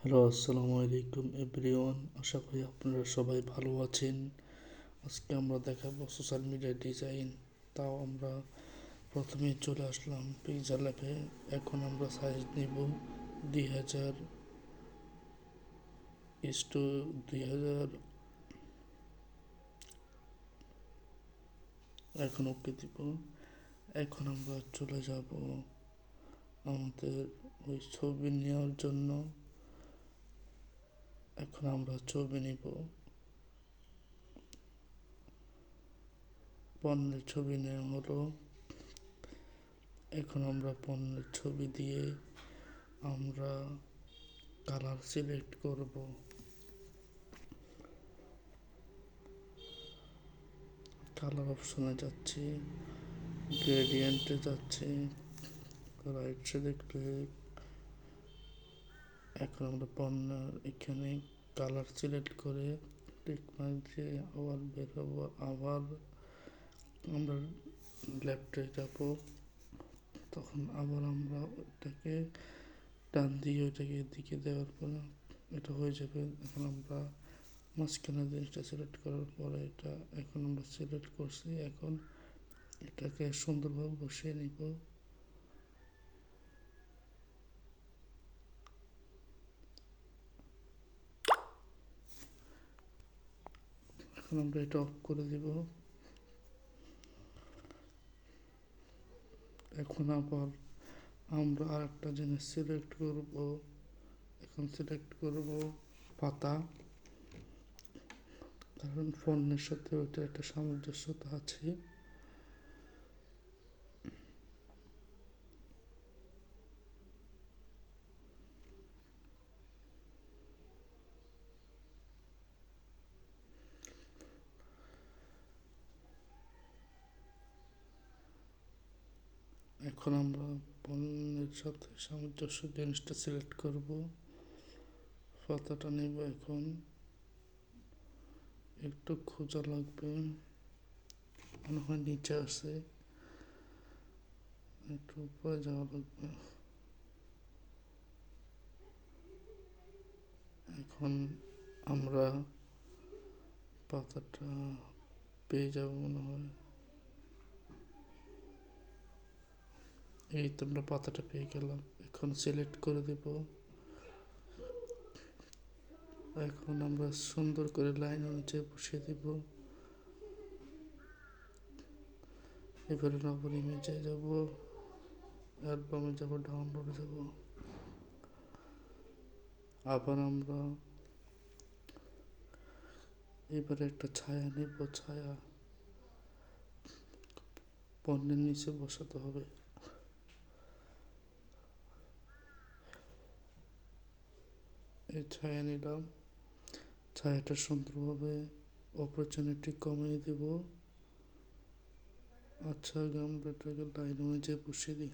Hello, আসসালামু আলাইকুম everyone. আশা করি আপনারা সবাই ভালো আছেন। আজকে আমরা দেখাবো সোশ্যাল মিডিয়া ডিজাইন। তাও আমরা প্রথমে চলে আসলাম পিকচার ল্যাবে। এখন আমরা সাইজ নিব 2000 ইস্টু 2000। এখন ওকে দিব। এখন আমরা চলে যাব আমাদের ওই ছবি নেওয়ার জন্য। এখন আমরা ছবি নিব, পণ্যের ছবি নেওয়া হলো। এখন আমরা পণ্যের ছবি দিয়ে আমরা কালার সিলেক্ট করব। কালার অপশনে যাচ্ছি, গ্রেডিয়েন্টে যাচ্ছি, রাইট সাইডে ক্লিক। এখন আমরা পণ্যের এখানে কালার সিলেক্ট করে টিক মার্ক দিয়ে আবার বের হবো। আবার আমরা লেফটে যাব, তখন আবার আমরা ওটাকে টান দিয়ে ওইটাকে দিকে দেওয়ার পরে এটা হয়ে যাবে। এখন আমরা মাঝখানে জিনিসটা সিলেক্ট করার পরে এটা এখন আমরা সিলেক্ট করছি। এখন এটাকে সুন্দরভাবে বসিয়ে নিব। এখন আমরা এটা অফ করে দিব। এখন আবার আমরা আরেকটা জিনিস সিলেক্ট করব। এখন সিলেক্ট করব পাতা, কারণ ফোনের সাথে ওইটা একটা সামঞ্জস্যতা আছে। এখন আমরা পণ্যের সাথে সামঞ্জস্য জিনিসটা সিলেক্ট করব। পাতাটা নেব। এখন একটু খোঁজা লাগবে, মনে হয় নিচে আছে, একটু উপরে যাওয়া লাগবে। এখন আমরা পাতাটা পেয়ে যাব মনে হয়। এই তো আমরা পাতাটা পেয়ে গেলাম। এখন সিলেক্ট করে দেব। এখন আমরা সুন্দর করে লাইন অনুযায়ী বসিয়ে দেব। এবারে আবার ইমেজে যাব, অ্যালবামে যাব, ডাউনলোডে যাব। আবার আমরা এবারে একটা ছায়া নেব। ছায়া পণ্যের নিচে বসাতে হবে। এই ছায়া নিলাম। ছায়াটা সুন্দরভাবে অপরচুনিটি কমিয়ে দেব। আচ্ছা, আগে আমরা এটাকে লাইন অনুযায়ী বসিয়ে দিই।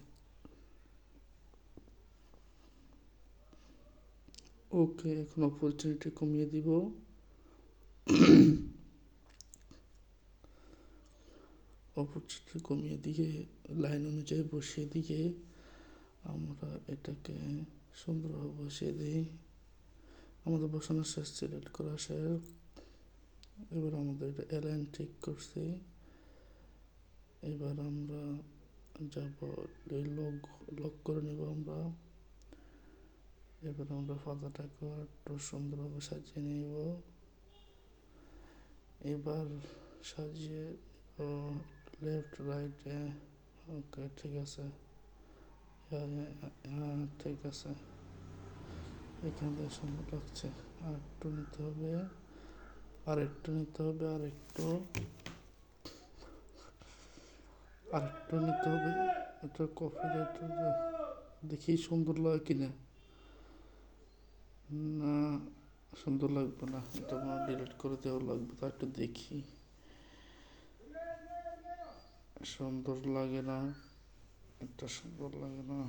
ওকে, এখন অপরচুনিটি কমিয়ে দিব। অপরচুনিটি কমিয়ে দিয়ে লাইন অনুযায়ী বসিয়ে দিয়ে আমরা এটাকে সুন্দরভাবে বসিয়ে দিই। আমাদের বসানো শেষ, সিলেক্ট করা শেষ। এবার আমাদের এটা অ্যালাইন ঠিক করছি। এবার আমরা যাব লক করে নেব আমরা। এবার আমরা পাতাটাকে একটু সুন্দরভাবে সাজিয়ে নেব। এবার সাজিয়ে লেফট রাইট। ওকে, ঠিক আছে। হ্যাঁ, ঠিক আছে। এখান থেকে সুন্দর লাগছে। আর একটু নিতে হবে, আর একটু নিতে হবে, আর একটু নিতে হবে। এটা কফি দেখি সুন্দর লাগে কিনা। না, সুন্দর লাগবে না। এটা আমার ডিলিট করে দেওয়া লাগবে। তা একটু দেখি, সুন্দর লাগে না। এটা সুন্দর লাগে না,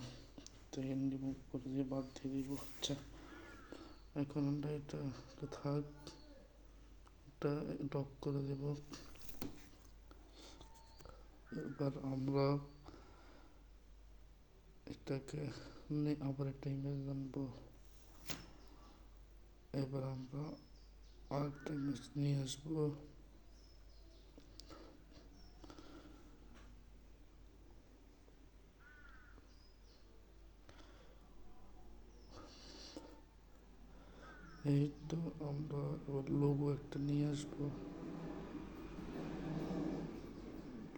থেকে রিমুভ করে দিয়ে বাদ দিয়ে দিব। আচ্ছা, এখন আমরা এটা থাক, এটা লক করে দেব। এবার আমরা এটাকে আবার একটা ইমেজ আনবো। এবার আমরা আরেকটা ইমেজ নিয়ে আসবো। এই তো আমরা এবার লোগো একটা নিয়ে আসবো।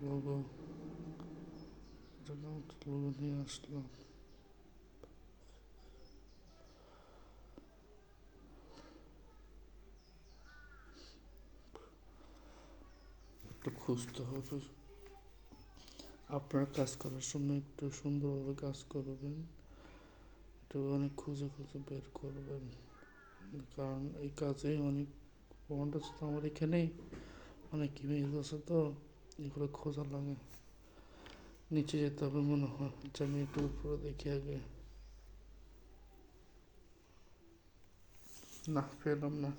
লোগো লোগো নিয়ে আসলাম। একটু খুঁজতে হবে। আপনার কাজ করার সময় একটু সুন্দরভাবে কাজ করবেন, একটু অনেক খুঁজে খুঁজে বের করবেন, কারণ এই কাজে অনেক ফন্ট আছে তো আমার এখানে, অনেক ইমেজ আছে তো এগুলো খোঁজা লাগে। নিচে যেতে হবে মনে হয়, আমি একটু উপরে দেখি আগে। না, পেলাম না।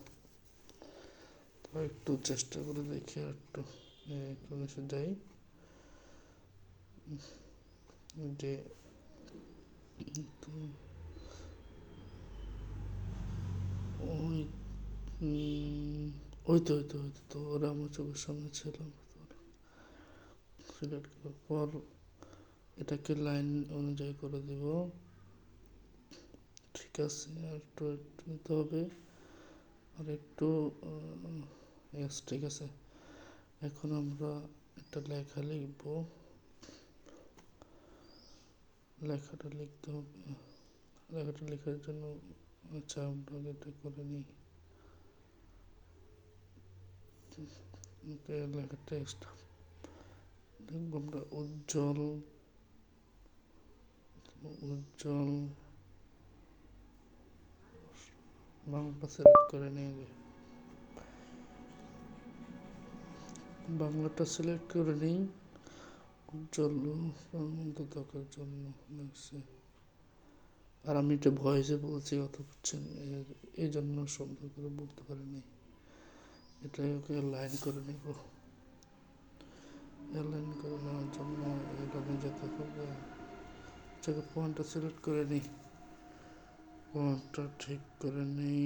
তো একটু চেষ্টা করে দেখি আর একটু নিচে যাই। যে ওই ওই তো ওরা আমার চোখের সামনে ছিল। সিলেক্ট করার পর এটাকে লাইন অনুযায়ী করে দিব। ঠিক আছে, আর একটু নিতে হবে, আর একটু ঠিক আছে। এখন আমরা একটা লেখা লিখব, লেখাটা লিখতে হবে। লেখাটা লেখার জন্য আচ্ছা আমরা এটা করে নিই। লেখার টেক্সট লিখব আমরা উজ্জ্বল উজ্জ্বল বাংলা সিলেক্ট করে নিয়ে বাংলাটা সিলেক্ট করে নিই। উজ্জ্বল দরকার জন্য লাগছে। আর আমি এটা ভয়েসে বলছি, কথা বুঝছেন, এই জন্য সুন্দর করে বলতে পারিনি। এটাকে লাইন করে নেব। লাইন করে নেওয়ার জন্য এখানে যেতে হবে। পয়েন্টটা সিলেক্ট করে নিই, পয়েন্টটা ঠিক করে নিই।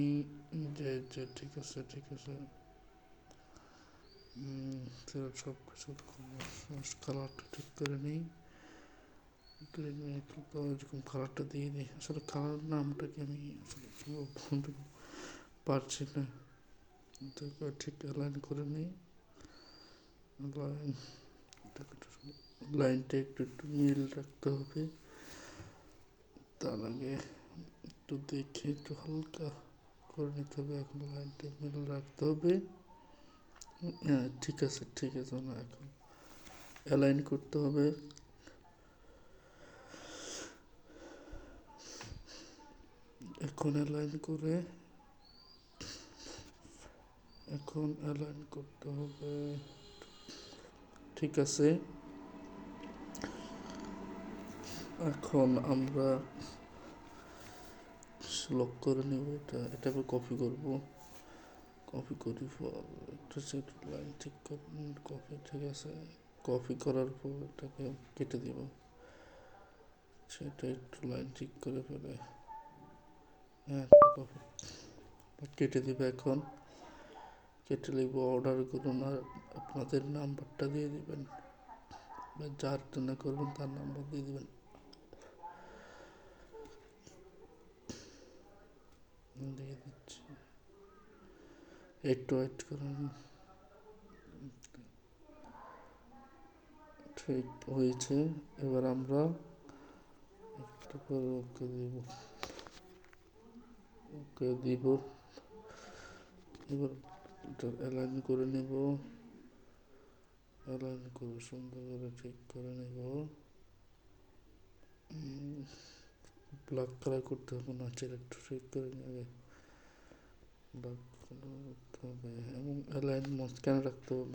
যে ঠিক আছে ঠিক আছে। সব কিছু কালারটা ঠিক করে নিই। এরকম কালারটা দিয়ে দিই। আসলে কালার নামটাকে আমি আসলে বলতে পারছি না। ঠিক অ্যালাইন করে নিই। লাইনটা একটু একটু মিল রাখতে হবে। তার আগে একটু দেখে একটু হালকা করে নিতে হবে। এখন লাইনটা মিল রাখতে হবে। হ্যাঁ ঠিক আছে না, এখন অ্যালাইন করতে হবে। এখন অ্যালাইন করতে হবে। ঠিক আছে, এখন আমরা লক করে নেব। এটাকে কপি করব। কপি করি একটা সেট লাইন ঠিক কপি, ঠিক আছে। কপি করার পর এটাকে কেটে দিব। সেটা একটু লাইন ঠিক করে ফেলে হ্যাঁ কপি কেটে দিবে। এখন কেটে লিখব অর্ডার করুন, আর আপনাদের নাম্বারটা দিয়ে দিবেন, যার জন্য করবেন তার নাম্বার দিয়ে দিবেন। দিয়ে দিচ্ছি, একটু ওয়েট করুন। ঠিক হয়েছে। এবার আমরা একটু করে ওকে দিব। এবার এটা অ্যালাইন করে নেব। অ্যালাইন করে সুন্দর করে ঠিক করে নেব। ব্ল্যাক কালার করতে হবে না, একটু ঠিক করে নেবে। ব্ল্যাক কালার করতে হবে এবং অ্যালাইন মাঝখানে রাখতে হবে।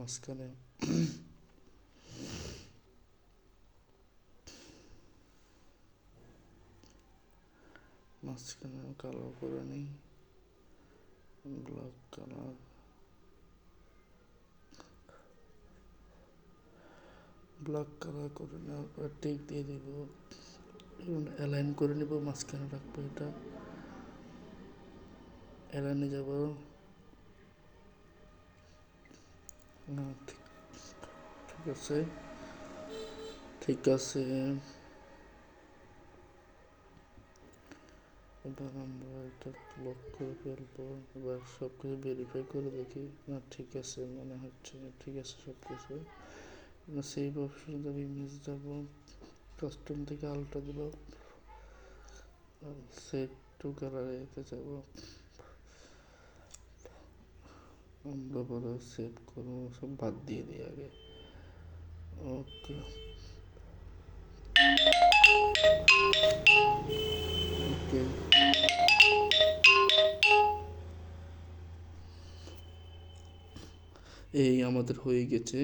মাঝখানে কালো করে নিই, ব্ল্যাক কালার। ব্ল্যাক কালার করে নেওয়ার পর টিক দিয়ে দিব। অ্যালাইন করে নেব, মাঝখানে রাখবো। এটা এরানে যাব। ঠিক ঠিক আছে, ঠিক আছে। এবার আমরা এটা লক করে ফেলবো। এবার সব কিছু ভেরিফাই করে দেখি। না, ঠিক আছে মনে হচ্ছে, ঠিক আছে সব কিছু। সেভ অপশন যাবো, ইমেজ যাবো, কাস্টম থেকে আলটা দিব, সেভ টু গ্যালারিতে যাব। আমরা পরে সেভ করবো, সব বাদ দিয়ে দিই আগে। ওকে ওকে, এই আমাদের হয়ে গেছে।